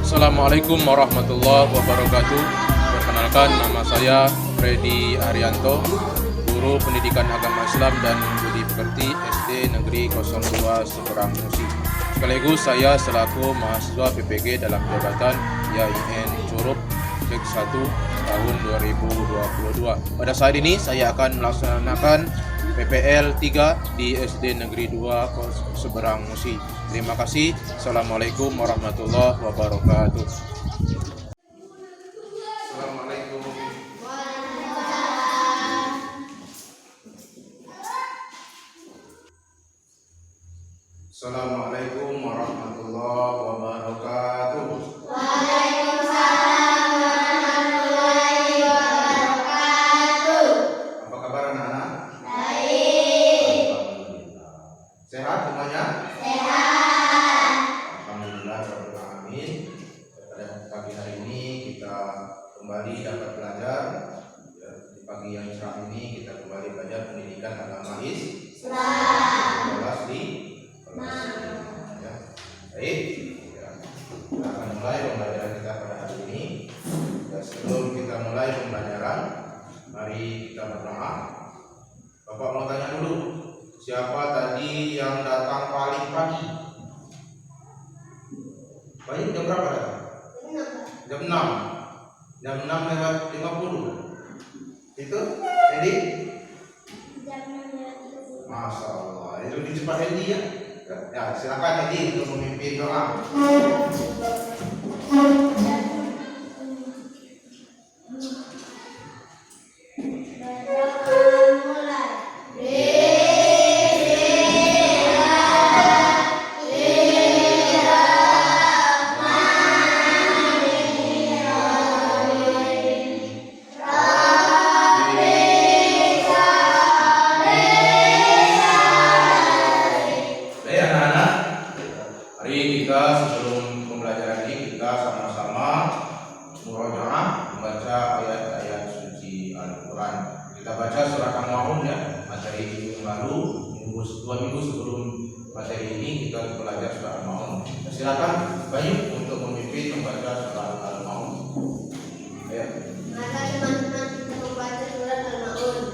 Assalamualaikum warahmatullahi wabarakatuh. Perkenalkan, nama saya Freddy Arianto, Guru Pendidikan Agama Islam dan Budi Pekerti SD Negeri 02 Seberang Musi. Sekaligus saya selaku mahasiswa PPG dalam jabatan YIN Curup Cek 1 tahun 2022. Pada saat ini saya akan melaksanakan PPL 3 di SD Negeri 2 Seberang Musi. Terima kasih. Assalamualaikum warahmatullahi wabarakatuh. Assalamualaikum. Assalamualaikum warahmatullahi wabarakatuh. Waalaikumsalam warahmatullahi wabarakatuh. Apa kabar anak-anak? Baik. Alhamdulillah. Sehat semuanya? Sehat. Alhamdulillah, amin. Pada pagi hari ini kita kembali dapat belajar. Di pagi yang cerah ini kita kembali belajar pendidikan agama Islam. Kelas di ya. Baik. Kita akan mulai pembelajaran kita pada hari ini. Dan sebelum kita mulai pembelajaran, mari kita berdoa. Bapak mau tanya dulu, siapa tadi yang datang paling pagi? Baik, jam berapa datang? Jam 6. Jam 6 lewat 50. Itu, Edi? Masya Allah, itu lebih cepat Edi ya? Ya, silakan Edi untuk memimpin doa. Sebelum pembelajaran ini kita sama-sama murojaah membaca ayat-ayat suci Al-Quran. Kita baca surat Al-Maun ya, materi minggu lalu, 2 minggu sebelum materi ini kita belajar surat Al-Maun. Silakan Bayu untuk memimpin membaca surat Al-Maun. Ayo. Maka teman-teman kita membaca surat Al-Maun.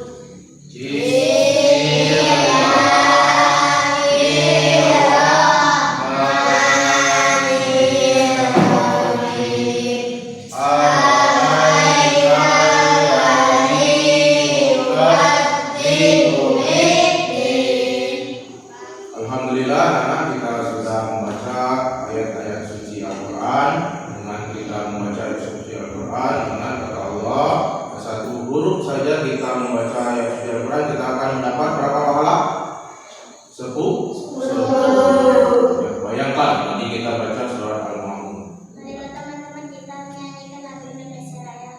Alhamdulillah, anak kita sudah membaca ayat-ayat suci Al-Quran. Dengan kita membaca ayat suci Al-Quran dengan kata Allah, satu huruf saja kita membaca ayat suci Al-Quran, kita akan mendapat berapa pahala? 10. Ya, bayangkan tadi kita baca surat Al-Maun. Marilah teman-teman kita menyanyikan lagu Indonesia Raya.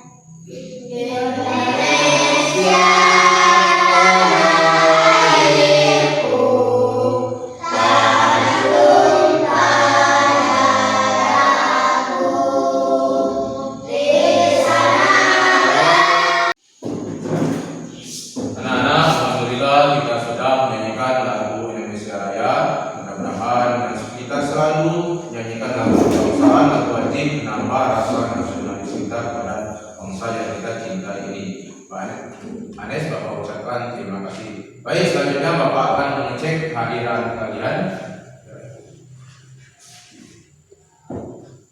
Anes, Bapak ucapkan terima kasih. Baik, selanjutnya Bapak akan mengecek hadiran kalian.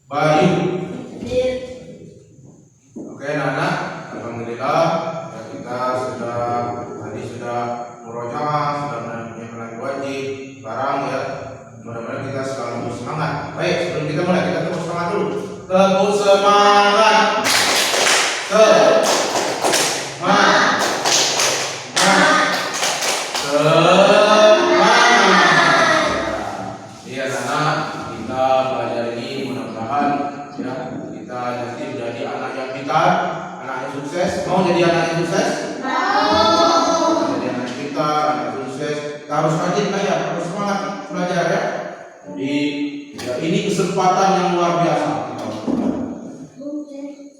Bayu. Oke, Nana. Alhamdulillah kita sudah murojaah, sudah menunaikan wajib. Sekarang ya. Mudah-mudahan kita selalu semangat. Baik, sebelum kita mulai kita tepuk semangat dulu. Tepuk semangat. Iya anak, kita belajar ini mudah-mudahan ya kita nanti menjadi anak yang pintar, anak yang sukses. Mau jadi anak yang sukses? Mau jadi anak yang pintar, anak yang sukses. Kita harus rajin ya, harus semangat belajar ya. Jadi ya, ini kesempatan yang luar biasa kita lakukan.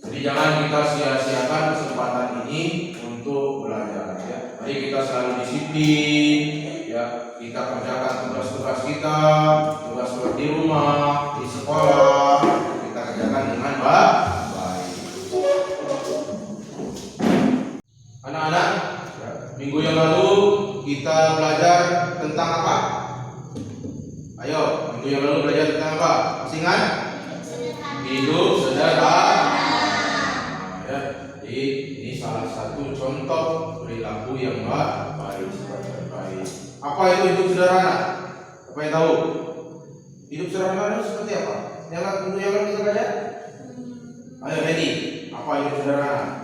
Jadi jangan kita sia-siakan kesempatan ini untuk belajar ya. Mari kita selalu disiplin ya. Kita kerjakan tugas-tugas kita, tugas di rumah, di sekolah, kita kerjakan dengan baik. Anak-anak, minggu yang lalu kita belajar tentang apa? Ayo, minggu yang lalu belajar tentang apa? Masih ingat? Hidup sederhana. Ya, jadi ini salah satu contoh perilaku yang baik. Apa itu hidup sederhana? Apa yang tahu? Hidup sederhana itu seperti apa? Yang lalu kita belajar? Ayo, ready. Apa hidup sederhana?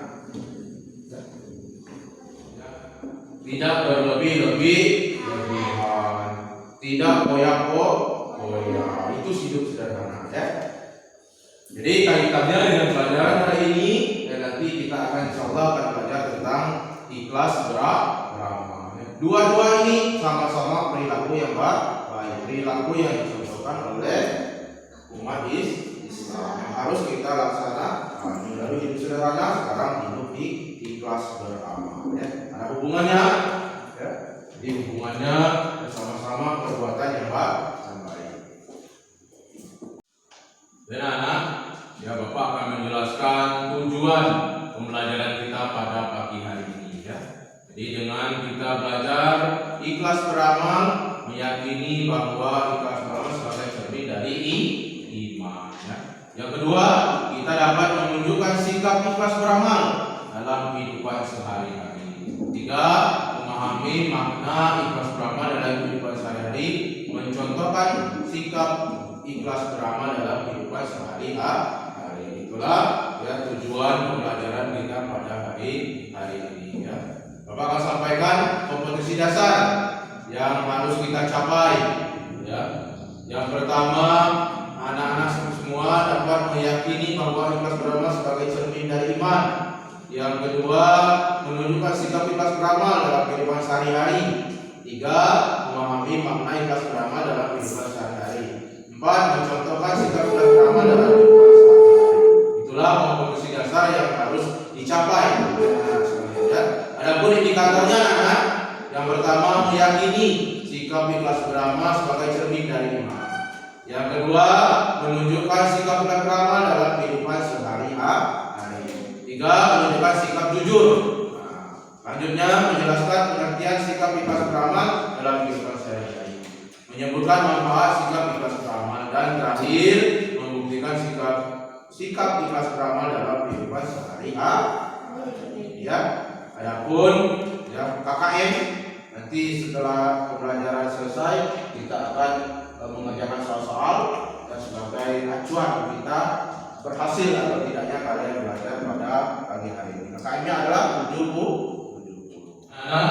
Tidak berlebih-lebihan, tidak koyak-koyak. Itu hidup sederhana, ya. Jadi kaitannya dengan pelajaran hari ini dan nanti kita akan insyaallah akan belajar tentang ikhlas beramal. Dua-dua ini sama-sama perilaku yang baik, perilaku yang dicontohkan oleh umat Islam yang harus kita laksanakan. Lalu hidup sederhana, sekarang hidup di ikhlas beramal. Ya. Ada hubungannya, ya. Jadi hubungannya sama-sama perbuatan yang baik. Dan anak, ya Bapak akan menjelaskan tujuan pembelajaran kita pada pagi hari ini. Ya. Jadi dengan kita belajar ikhlas beramal, meyakini bahwa ikhlas beramal sebagai cermin dari iman. Ya. Yang kedua, kita dapat menunjukkan sikap ikhlas beramal dalam kehidupan sehari-hari. Tiga, memahami makna ikhlas beramal dalam kehidupan sehari-hari, mencontohkan sikap ikhlas beramal dalam kehidupan sehari-hari. Itulah ya tujuan pembelajaran kita pada hari ini. Ya. Bapak akan sampaikan kompetensi dasar yang harus kita capai. Ya. Yang pertama, anak-anak semua dapat meyakini bahwa ikhlas beramal sebagai cermin dari iman. Yang kedua, menunjukkan sikap ikhlas beramal dalam kehidupan sehari-hari. Tiga, memahami makna ikhlas beramal dalam kehidupan sehari-hari. Empat, mencontohkan sikap ikhlas beramal dalam kehidupan sehari-hari. Itulah kompetensi dasar yang harus dicapai. Adapun indikatornya anak, yang pertama meyakini sikap ikhlas beramal sebagai cermin dari iman. Yang kedua, menunjukkan sikap ikhlas beramal dalam kehidupan sehari-hari. Tiga, menunjukkan sikap jujur. Selanjutnya menjelaskan pengertian sikap ikhlas beramal dalam kehidupan sehari-hari. Menyebutkan manfaat sikap ikhlas beramal dan terakhir membuktikan sikap ikhlas beramal dalam kehidupan sehari-hari. Ya. Adapun ya KKM nanti setelah pembelajaran selesai kita akan mengerjakan soal-soal dan sebagai acuan kita berhasil atau tidaknya kalian belajar pada pagi hari ini. KKM-nya adalah 70. Nah,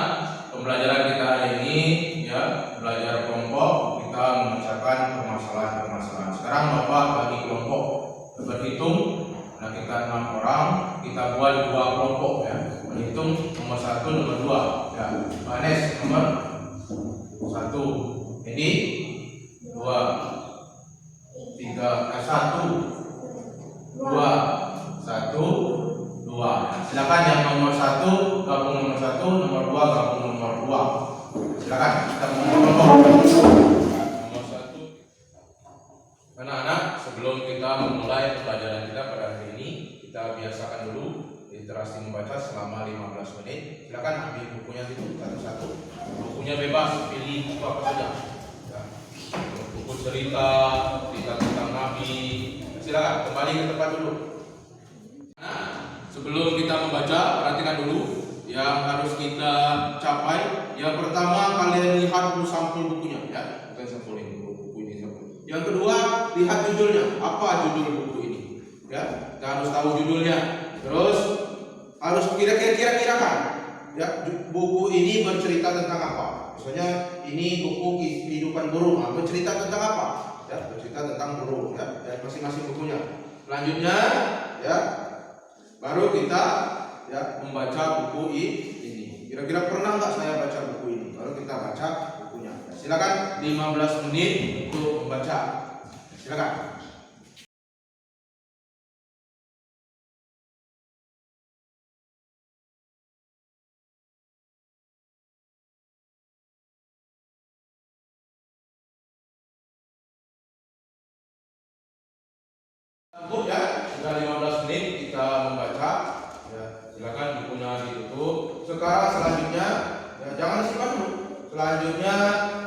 pembelajaran kita hari ini ya belajar kelompok, kita memecahkan permasalahan-permasalahan. Sekarang Bapak bagi kelompok berhitung. Nah kita 6 orang, kita buat 2 kelompok ya. Menghitung nomor 1, nomor 2 ya. Anes nomor 1, ini 2, 3, 1, 2, 1, 2. Silakan yang nomor 1 gabung nomor 1, nomor 2 gabung nomor 2. Silakan kita kelompok. Nomor 1. Anak-anak, sebelum kita memulai pelajaran kita pada hari ini, kita biasakan dulu literasi membaca selama 15 menit. Silakan ambil bukunya itu satu-satu. Bukunya bebas, pilih buku apa saja. Ya. Buku cerita tentang Nabi. Silakan kembali ke tempat dulu. Nah, sebelum kita membaca, perhatikan dulu yang harus kita capai. Yang pertama, kalian lihat dulu sampul bukunya, ya, bukan sampul. Yang kedua, lihat judulnya. Apa judul buku ini? Ya, kita harus tahu judulnya. Terus harus kira-kira kan, ya, buku ini bercerita tentang apa? Misalnya ini buku kehidupan burung, bercerita tentang apa? Ya, bercerita tentang burung, ya, dan masing-masing bukunya. Selanjutnya, ya, baru kita ya membaca buku ini. Kira-kira pernah nggak saya baca buku ini? Baru kita baca bukunya. Ya, silakan 15 menit untuk membaca. Silakan. Cukup ya, sudah 15 menit kita membaca. Ya, silakan bukunya ditutup. Sekarang selanjutnya, ya, jangan simpan dulu. Selanjutnya,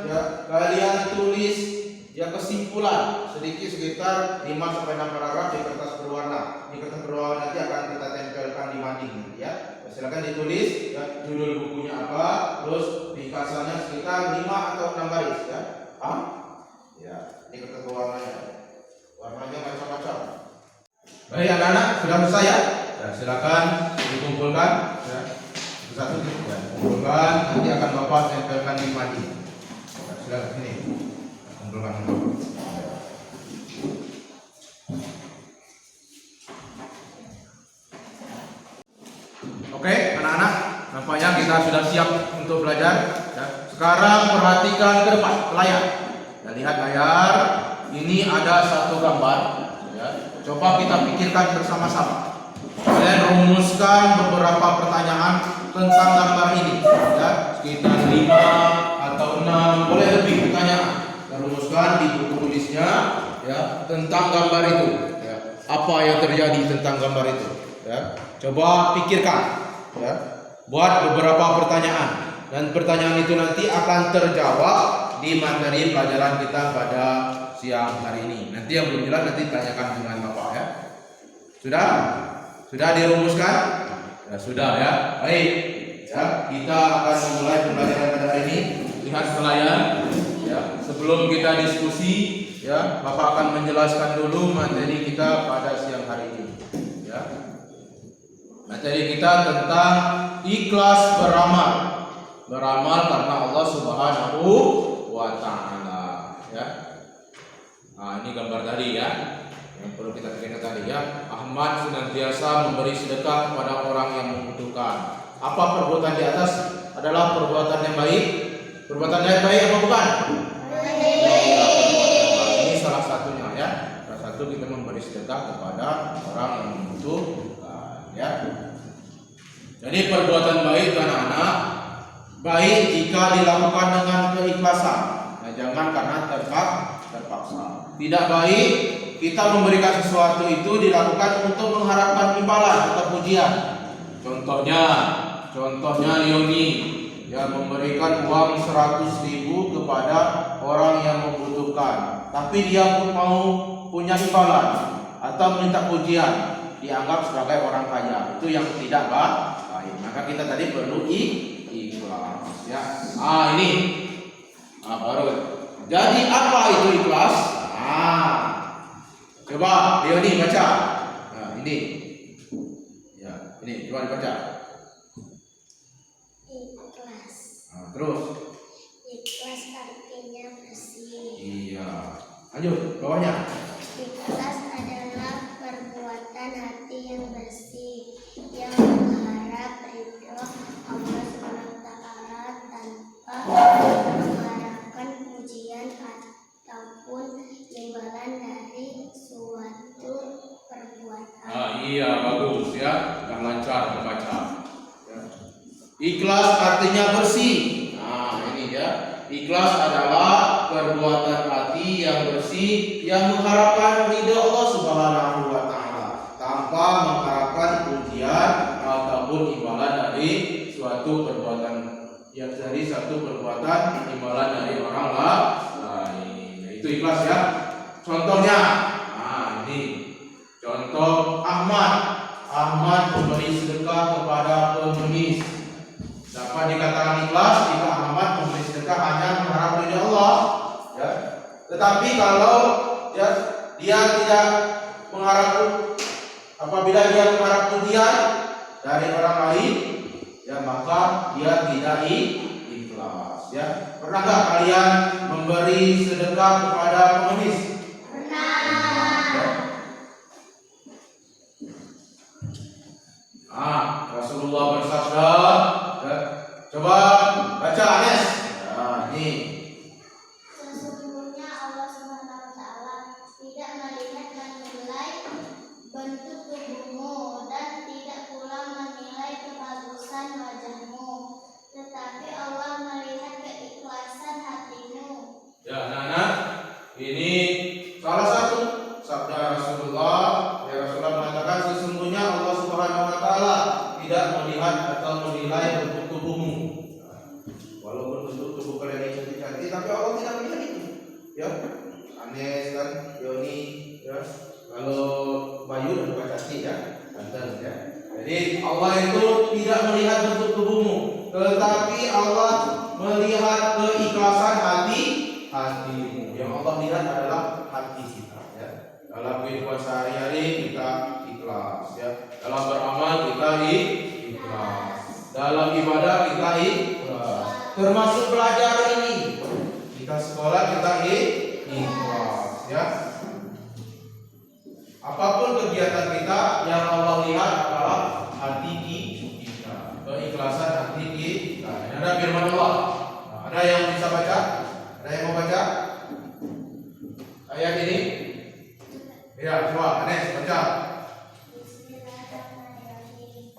ya, kalian tulis ya kesimpulan sedikit sekitar 5-6 paragraf di kertas berwarna. Di kertas berwarna nanti akan kita tempelkan di mading, ya. Silakan ditulis ya, judul bukunya apa, terus ringkasannya sekitar 5 atau 6 baris, ya. Paham? Ya, ini kertas berwarnanya. Warnanya macam-macam. Baik anak-anak, sudah selesai ya? Ya, silakan dikumpulkan ya. Satu ya, kumpulkan, nanti akan Bapak tempelkan di mading. Ya, silakan sini. Kumpulkan dulu. Oke, anak-anak, nampaknya kita sudah siap untuk belajar ya. Sekarang perhatikan ke depan, ke layar. Ya, lihat layar. Ini ada satu gambar ya. Coba kita pikirkan bersama-sama. Kalian rumuskan beberapa pertanyaan tentang gambar ini ya. Sekitar 5 atau 6, boleh lebih pertanyaan. Kita rumuskan di buku tulisnya ya, tentang gambar itu ya. Apa yang terjadi tentang gambar itu ya. Coba pikirkan ya. Buat beberapa pertanyaan, dan pertanyaan itu nanti akan terjawab di materi pelajaran kita pada siang hari ini. Nanti yang belum jelas nanti tanyakan dengan Bapak ya. Sudah? Sudah dirumuskan? Ya sudah ya. Baik. Ya, kita akan memulai pembelajaran pada hari ini. Lihat ke layar ya. Sebelum kita diskusi ya, Bapak akan menjelaskan dulu materi kita pada siang hari ini. Ya. Materi kita tentang ikhlas beramal. Beramal karena Allah Subhanahu wa taala ya. Nah, ini gambar tadi ya, yang perlu kita pikirkan tadi ya. Ahmad senantiasa memberi sedekah kepada orang yang membutuhkan. Apa perbuatan di atas adalah perbuatan yang baik? Perbuatan yang baik apa bukan? Ini salah satunya ya. Salah satu kita memberi sedekah kepada orang yang membutuhkan ya. Jadi perbuatan baik anak-anak baik jika dilakukan dengan keikhlasan. Nah, jangan karena terpaksa. Tidak baik kita memberikan sesuatu itu dilakukan untuk mengharapkan imbalan atau pujian. Contohnya Leoni yang memberikan uang 100.000 kepada orang yang membutuhkan, tapi dia pun mau punya imbalan atau minta pujian, dianggap sebagai orang kaya. Itu yang tidak baik. Maka kita tadi perlu ikhlas ya. Ini baru. Jadi apa itu ikhlas? Coba Leoni baca. Nah, ini. Ya, ini coba dibaca. Ikhlas. Terus. Ikhlas artinya bersih. Iya. Lanjut, bawahnya. Ikhlas adalah perbuatan hati yang bersih, yang mengharap ridho Allah SWT tanpa mengharapkan pujian ataupun imbalan dari suatu perbuatan. Iya, bagus ya. Sudah lancar membaca. Ya. Ikhlas artinya bersih. Nah, ini ya. Ikhlas adalah perbuatan hati yang bersih, yang mengharapkan ridho Allah Subhanahu wa taala tanpa mengharapkan pujian ataupun imbalan dari suatu perbuatan, yang dari satu perbuatan imbalan dari orang lain. Itu ikhlas ya. Contohnya, ini contoh Ahmad memberi sedekah kepada pengemis. Dapat dikatakan ikhlas jika Ahmad memberi sedekah hanya mengharap ridho Allah ya. Tetapi kalau ya, dia tidak mengharap, apabila dia mengharap pujian dari orang lain, ya maka dia tidak ikhlas. Ya, pernahkah kalian memberi sedekah kepada pengemis? Rasulullah bersabda, ya, coba baca Anas. Nah, ini. Sesungguhnya Allah SWT tidak melihat dan menilai bentuk tubuhmu dan tidak pula menilai kebagusan wajahmu, tetapi Allah melihat keikhlasan hatimu. Ya, anak-anak, ini salah satu sabda Rasulullah. Ya, Rasulullah mengatakan sesungguhnya Allah Subhanahu wa taala tidak melihat atau menilai bentuk tubuhmu. Walaupun bentuk tubuh kalian ini cantik, tapi Allah tidak melihat itu. Ya, Anes kan, Yoni, ya. Kalau Bayu dan Pak cantik ya, ganteng ya. Jadi Allah itu tidak melihat bentuk tubuhmu, tetapi Allah melihat keikhlasan hatimu. Yang Allah lihat adalah hati kita. Ya. Dalam kehidupan sehari-hari kita ikhlas. Ya. Dalam beramal kita ikhlas. Dalam ibadah kita ikhlas. Termasuk belajar ini. Kita sekolah kita ikhlas. Ya. Apapun kegiatan kita, yang Allah lihat adalah hati kita, keikhlasan hati kita. Ini ada firman Allah. Nah, ada yang bisa baca? Ada yang mau baca ayat ini? Ya, coba Anes baca. Bismillahirrahmanirrahim.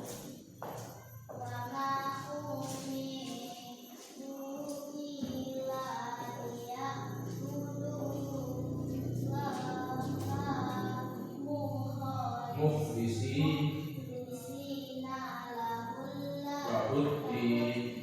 Wa ma umiru illa liya'budu Muflisi Wahuddin.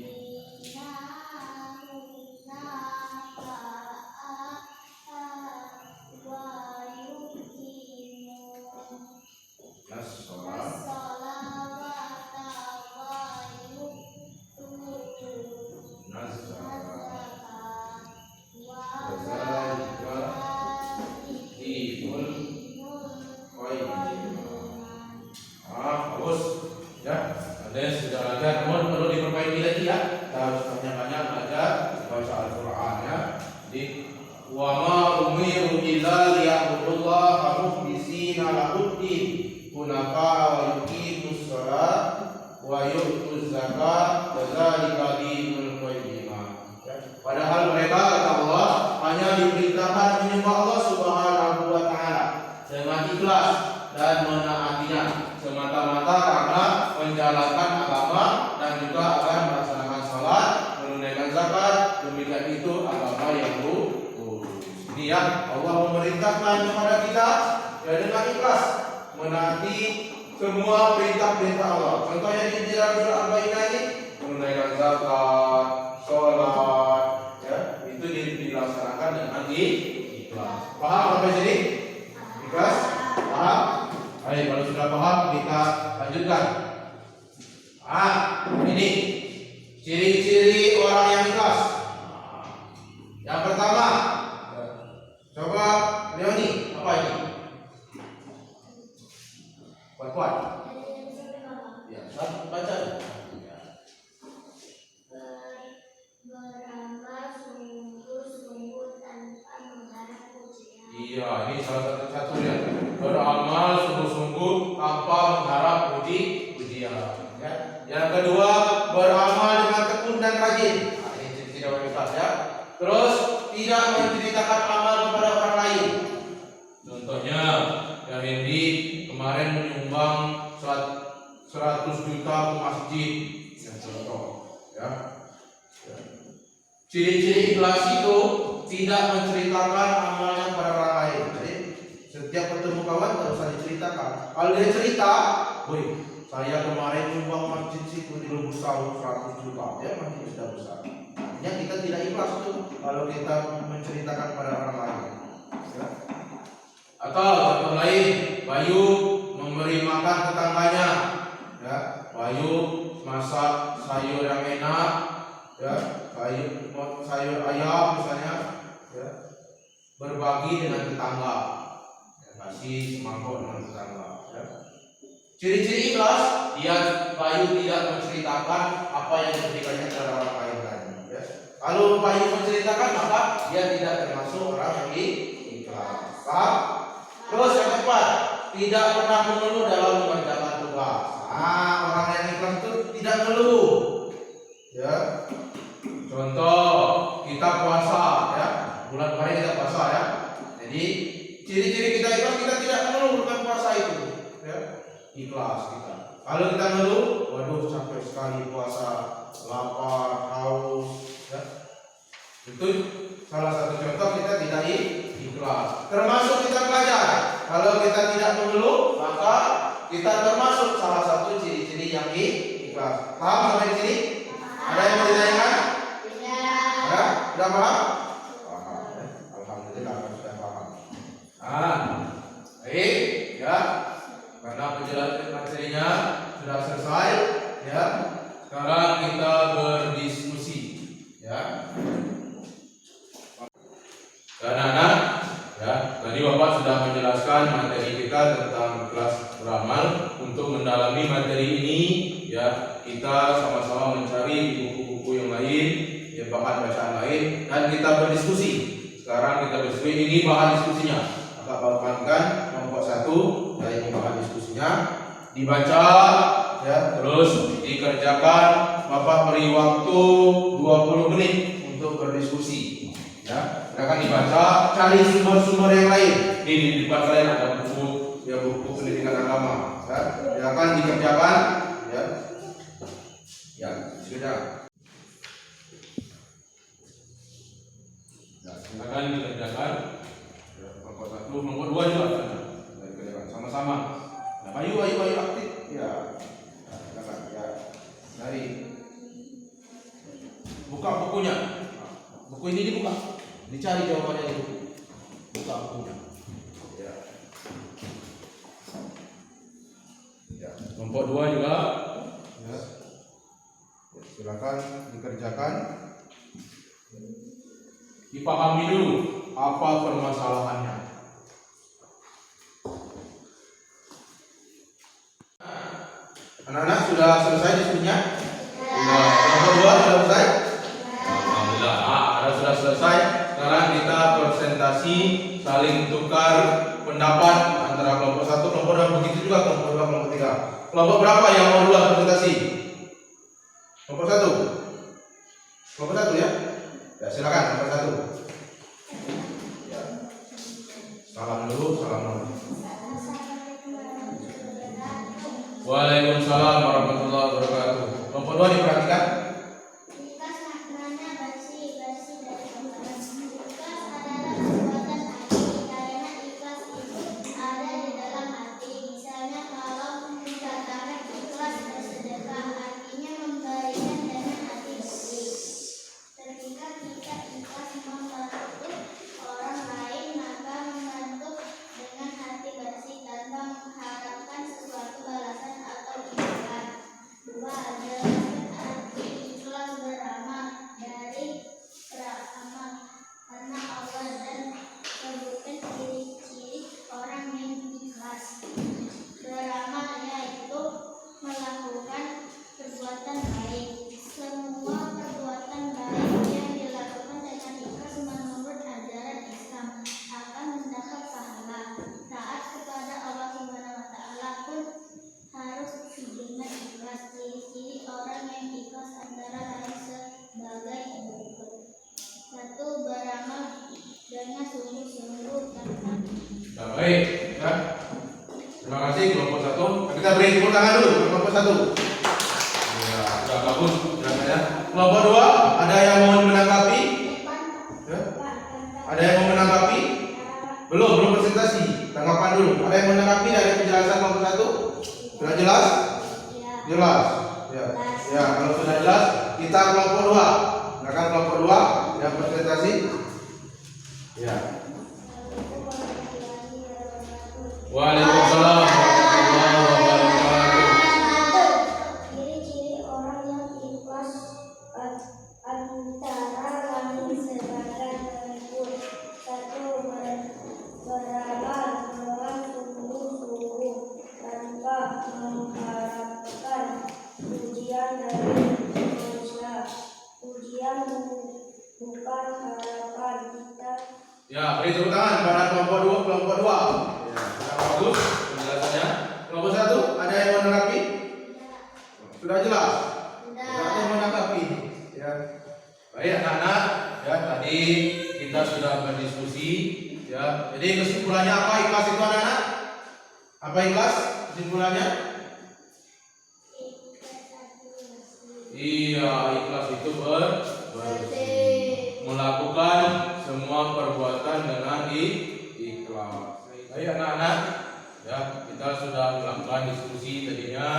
Bagus ya. Ada sudah belajar, namun perlu diperbaiki lagi ya. Kita harus banyak-banyak belajar baca Al-Quran ya. Di wa ma umiru illa liya'budullaha mukhlishina lahuddin hunafa wa yuqimus shalah wa yu'tuz zakat wa dzalika dinul qayyimah. Padahal mereka kata Allah hanya diperintahkan menyembah Allah Subhanahu wa taala dengan ikhlas dan menaatinya semata-mata karena menjalankan agama dan juga akan melaksanakan salat, menunaikan zakat. Demikian itu agama yang lurus. Ini ya, Allah memerintahkan kepada kita ya dengan ikhlas menaati semua perintah-perintah Allah. Contohnya di dalam surah Al-Baqarah ini menunaikan zakat, salat, ya itu dilaksanakan dengan ikhlas. Paham sampai sini? Ikhlas? Paham? Baik, kalau sudah paham kita lanjutkan. Ini ciri-ciri orang yang ikhlas. Yang pertama, coba Leoni, apa ini? Kuat-kuat. Ya, baca. Beramal sungguh-sungguh tanpa mengharap pujian. Iya, ini salah satu ya. Beramal sungguh-sungguh tanpa mengharap pujian. Ya. Yang kedua, beramal dengan tekun dan rajin. Nah, ini ciri-ciri orang ikhlas ya. Terus tidak menceritakan amal kepada orang lain. Contohnya, ya Hendy kemarin menyumbang 100 juta ke masjid. Yang contoh, ya. Ciri-ciri ikhlas itu tidak menceritakan amalnya kepada orang lain. Jadi setiap ketemu kawan tidak usah diceritakan. Kalau dia cerita, woi, saya kemarin nyumbang masjid situ di Lubuk Sawu 100 juta, ya masjid sudah besar. Artinya kita tidak ikhlas tuh kalau kita menceritakan kepada orang lain. Ya. Atau contoh lain, Bayu memberi makan tetangganya. Ya, Bayu masak sayur yang enak, ya, sayur ayam misalnya, ya. berbagi dengan tetangga, ya, kasih semangkuk dengan tetangga. Ya. Ciri-ciri ikhlas, dia Bayu tidak menceritakan apa yang diberikannya kepada orang lain tadi. Ya. Kalau Bayu menceritakan, maka dia tidak termasuk orang yang ikhlas. Paham? Terus yang keempat, tidak pernah mengeluh dalam mengerjakan tugas. Nah, orang yang ikhlas itu tidak mengeluh. Ya. Contoh, kita puasa, ya. Bulan kemarin kita puasa, ya. Jadi ciri-ciri kita ikhlas, kita tidak mengeluh bukan puasa itu. Ya. Ikhlas kita. Kalau kita ngeluh, waduh capek sekali puasa, lapar, haus, ya. Itu salah satu contoh kita tidak ikhlas. Termasuk kita belajar. Kalau kita tidak mengeluh, maka kita termasuk salah satu ciri-ciri yang ikhlas. Paham sampai di sini? Ada yang mau ditanyakan? Ada? Sudah paham? Paham. Alhamdulillah sudah paham. Baik, ya. Karena penjelasan materinya sudah selesai, ya. Sekarang kita berdiskusi, ya. Dan anak, ya, tadi Bapak sudah menjelaskan materi kita tentang kelas beramal. Untuk mendalami materi ini, ya, kita sama-sama mencari buku-buku yang lain, ya, bahan bacaan lain, dan kita berdiskusi. Sekarang kita berdiskusi, ini bahan diskusinya. Maka Bapak kan kelompok 1, ya, ini bahan diskusinya. Dibaca, ya, terus dikerjakan. Bapak beri waktu 20 menit untuk berdiskusi. Ya, silakan dibaca, cari sumber-sumber yang lain. Di depan kalian ada buku, ya, buku pendidikan agama. Ya, silakan dikerjakan. Ya, ya, sudah. Ya, silakan dikerjakan. Ya, kelompok 1, kelompok 2 juga. Ya, dikerjakan sama-sama. Nah, ayo aktif. Ya, ya, silakan. Ya, cari. Buka bukunya. Buku ini dibuka. Dicari jawabannya itu. Buka bukunya. Ya. Ya. Kelompok 2 juga. Ya. Silakan dikerjakan. Dipahami dulu apa permasalahannya. Anak-anak sudah selesai diskusinya? Sudah. Kelompok 2 sudah selesai? Alhamdulillah. Sudah selesai. Sekarang kita presentasi, saling tukar pendapat antara kelompok 1, kelompok 2, begitu juga kelompok 2, kelompok 3. Kelompok berapa yang mau duluan presentasi? Kelompok 1. Kelompok 1, ya? Ya, silakan kelompok 1. Ya. Salam dulu, salam dulu. Waalaikumsalam warahmatullahi wabarakatuh. Kelompok 2 diperhatikan. Baik, ya. Terima kasih kelompok 1. Kita beri tepuk tangan dulu kelompok 1. Ya, sudah bagus. Ya. Kelompok 2, ada yang mau menanggapi? Ya. Ada yang mau menanggapi? Belum presentasi. Tanggapan dulu. Ada yang menanggapi dari penjelasan kelompok 1? Sudah jelas? Jelas. Ya. Ya, kalau sudah jelas, kita kelompok 2. Silakan kelompok 2 yang presentasi. Ya. Waalaikumsalam warahmatullahi wabarakatuh. Ciri-ciri orang yang ikhlas antara lain sebagai berikut. 1. Ya, beri tepuk tangan pada kelompok 2, kelompok 2. Ya, sudah bagus penjelasannya. Kelompok 1, ada yang menanggapi? Sudah jelas? Sudah ada yang menanggapi. Ya. Baik anak-anak, ya tadi kita sudah berdiskusi. Ya, jadi kesimpulannya apa ikhlas itu anak-anak? Apa ikhlas? Kesimpulannya? Iya, ikhlas itu bersih, melakukan semua perbuatan dengan ikhlas. Baik anak-anak, ya kita sudah melakukan diskusi tadinya,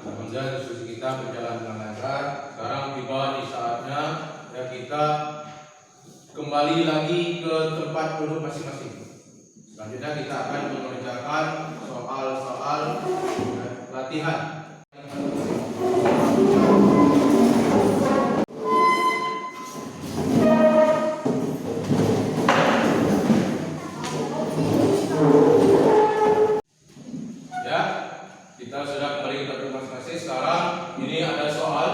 alhamdulillah diskusi kita berjalan dengan lancar. Sekarang tiba di saatnya ya kita kembali lagi ke tempat duduk masing-masing. Selanjutnya kita akan mengerjakan soal-soal latihan. Ya, kita sudah kembali ke tempat masing-masing. Sekarang ini ada soal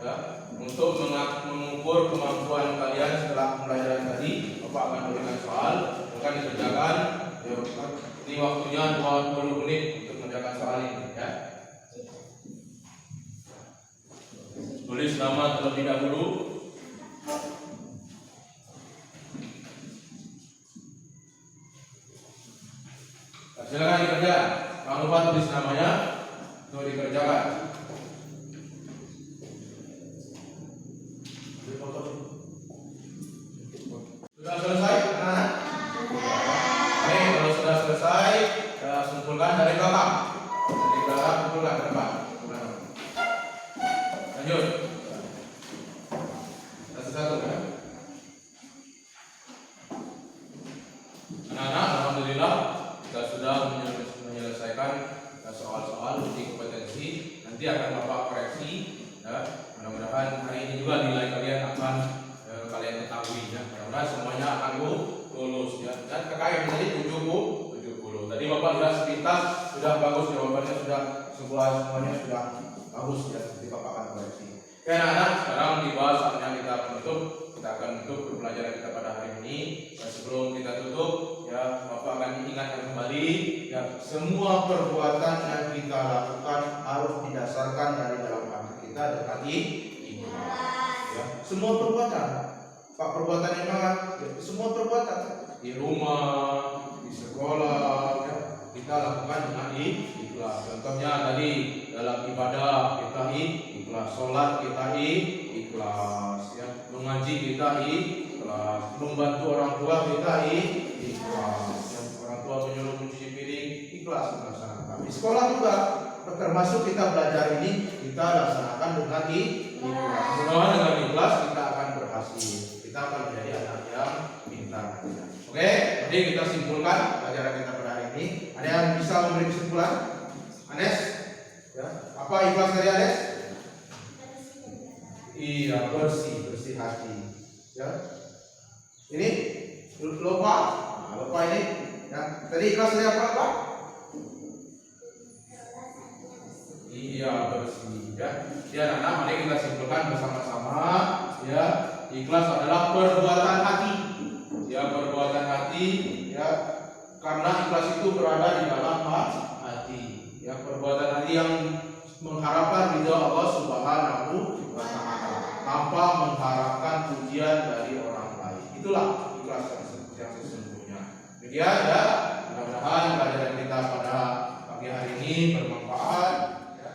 ya untuk mengukur kemampuan kalian setelah pembelajaran tadi. Bapak akan berikan soal, akan dikerjakan. Ya, ini waktunya 20 menit untuk mengerjakan soal ini ya. Tulis nama terlebih dahulu. Silakan dikerjakan. Jangan lupa tulis namanya untuk dikerjakan. Sudah selesai, anak-anak? Oke, kalau sudah selesai, kita simpulkan dari belakang. Dari belakang kumpulkan ke depan. Lanjut. Satu-satu ya. Anak-anak, alhamdulillah kita sudah menyelesaikan soal-soal uji kompetensi. Nanti akan Bapak koreksi ya. Mudah-mudahan hari ini juga nilai kalian akan kalian ketahui ya. Mudah-mudahan semuanya akan lulus ya. Dan KKM tadi 70. Tadi Bapak sudah sepintas, sudah bagus jawabannya, sudah semuanya sudah bagus ya. Nanti Bapak akan koreksi. Oke anak-anak, sekarang tiba saatnya kita menutup. Kita akan tutup pembelajaran kita pada hari ini. Dan sebelum kita tutup, ya Bapak akan ingatkan kembali, ya semua perbuatan yang kita lakukan harus didasarkan dari dalam hati kita dan hati ikhlas. Ya, semua perbuatan, Pak perbuatan yang mana? Ya, semua perbuatan di rumah, di sekolah, ya, kita lakukan dengan ikhlas. Contohnya tadi dalam ibadah kita ikhlas, sholat kita ikhlas, ya, mengaji kita ikhlas, membantu orang tua kita ikhlas, ya, orang tua menyuruh mencuci piring ikhlas melaksanakan. Di sekolah juga termasuk kita belajar ini kita laksanakan dengan ikhlas. Mudah-mudahan dengan ikhlas kita akan berhasil. Kita akan menjadi anak yang pintar. Oke, jadi kita simpulkan pelajaran kita pada hari ini. Ada yang bisa memberi kesimpulan? Anes? Ya. Apa ikhlas dari Anes? Iya, bersih hati. Ya. Ini lupa. Nah, lupa ini. Ya. Tadi ikhlas dari apa, Pak? Iya, bersih. Ya. Ya, anak-anak, mari kita simpulkan bersama-sama. Ya, ikhlas adalah perbuatan hati. Ya, perbuatan hati. Ya, karena ikhlas itu berada di dalam hati. Ya, perbuatan hati yang mengharapkan ridha Allah Subhanahu wa Ta'ala tanpa mengharapkan pujian dari orang lain. Itulah ikhlas yang sesungguhnya. Demikian ya, mudah-mudahan pelajaran kita pada pagi hari ini bermanfaat. Ya.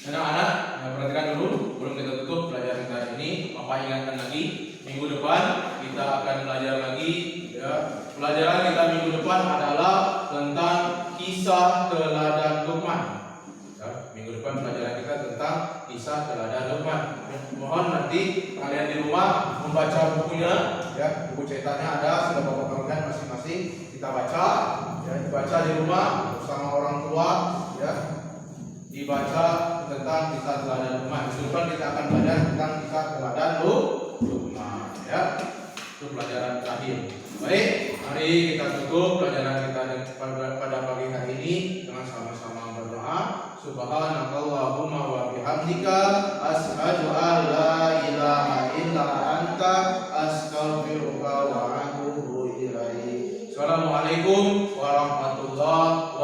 Anak-anak, perhatikan dulu sebelum kita tutup pelajaran kita hari ini. Bapak ingatkan lagi, minggu depan kita akan belajar lagi. Ya. Pelajaran kita minggu depan adalah tentang kisah teladan Luqman. Ya, minggu depan pelajaran kita tentang kisah teladan Luqman. Mohon nanti kalian di rumah membaca bukunya, ya, buku cetakannya ada, sudah Bapak kalian masing-masing kita baca, ya, dibaca di rumah bersama orang tua, ya, dibaca tentang kisah teladan Luqman. Minggu depan kita akan belajar tentang kisah teladan Luqman, ya, itu pelajaran terakhir. Baik, mari kita tutup pelajaran kita pada pagi hari ini dengan sama-sama berdoa. Subhanakallahumma wa bihamdika asyhadu an la ilaha illa anta anta astaghfiruka wa atubu ilaik. Assalamualaikum warahmatullahi